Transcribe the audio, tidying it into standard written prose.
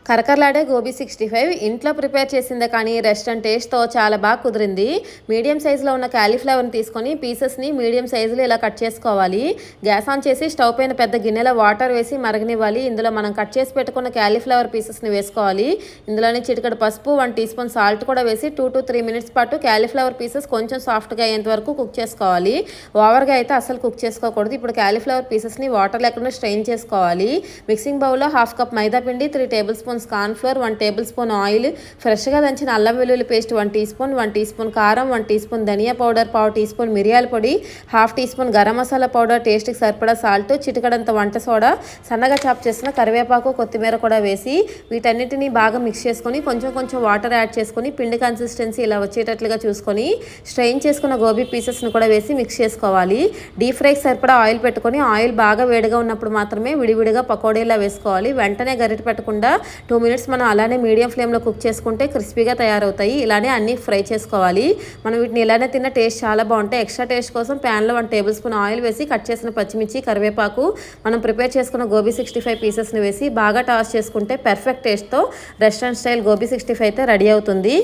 కరకరలాడే గోబీ 65 ఇంట్లో ప్రిపేర్ చేసిందే కానీ రెస్టారెంట్ టేస్ట్తో చాలా బాగా కుదిరింది. మీడియం సైజులో ఉన్న క్యాలీఫ్లవర్ని తీసుకొని పీసెస్ని మీడియం సైజులో ఇలా కట్ చేసుకోవాలి. గ్యాస్ ఆన్ చేసి స్టవ్ పైన పెద్ద గిన్నెలో వాటర్ వేసి మరగనివ్వాలి. ఇందులో మనం కట్ చేసి పెట్టుకున్న క్యాలీఫ్లవర్ పీసెస్ని వేసుకోవాలి. ఇందులోనే చిటికెడు పసుపు, 1 టీ స్పూన్ సాల్ట్ కూడా వేసి 2 to 3 minutes పాటు క్యాలీఫ్లవర్ పీసెస్ కొంచెం సాఫ్ట్గా అయ్యేంత వరకు కుక్ చేసుకోవాలి. ఓవర్గా అయితే అసలు కుక్ చేసుకోకూడదు. ఇప్పుడు క్యాలీఫ్లవర్ పీసెస్ని వాటర్ లేకుండా స్ట్రెయిన్ చేసుకోవాలి. మిక్సింగ్ బౌల్లో 1/2 కప్ మైదా పిండి, 3 tablespoons cornflour, 1 tablespoon oil, ఫ్రెష్గా దంచిన అల్లం వెల్లుల్లి paste 1 teaspoon, 1 teaspoon కారం, 1 టీ స్పూన్ ధనియా పౌడర్, 1/2 టీ స్పూన్ మిరియాల పొడి, 1/2 teaspoon garam masala powder, టేస్ట్కి సరిపడా సాల్ట్, చిటికడంత వంట సోడా, సన్నగా చాప్ చేసిన కరివేపాకు, కొత్తిమీర కూడా వేసి వీటన్నిటిని బాగా మిక్స్ చేసుకొని కొంచెం కొంచెం వాటర్ యాడ్ చేసుకొని పిండి కన్సిస్టెన్సీ ఇలా వచ్చేటట్లుగా చూసుకొని స్ట్రెయిన్ చేసుకున్న గోబీ పీసెస్ని కూడా వేసి మిక్స్ చేసుకోవాలి. డీప్ ఫ్రైకి సరిపడా ఆయిల్ పెట్టుకొని ఆయిల్ బాగా వేడిగా ఉన్నప్పుడు మాత్రమే విడివిడిగా పకోడీలా వేసుకోవాలి. వెంటనే గరిట పెట్టకుండా 2 minutes మనం అలానే మీడియం ఫ్లేమ్లో కుక్ చేసుకుంటే క్రిస్పీగా తయారవుతాయి. ఇలానే అన్నీ ఫ్రై చేసుకోవాలి. మనం వీటిని ఇలానే తిన్న టేస్ట్ చాలా బాగుంటాయి. ఎక్స్ట్రా టేస్ట్ కోసం ప్యాన్లో 1 టేబుల్ స్పూన్ ఆయిల్ వేసి కట్ చేసిన పచ్చిమిర్చి, కరివేపాకు, మనం ప్రిపేర్ చేసుకున్న గోబీ 65 పీసెస్ని వేసి బాగా టాస్ చేసుకుంటే పర్ఫెక్ట్ టేస్ట్తో రెస్టారెంట్ స్టైల్ గోబీ 65 అయితే రెడీ అవుతుంది.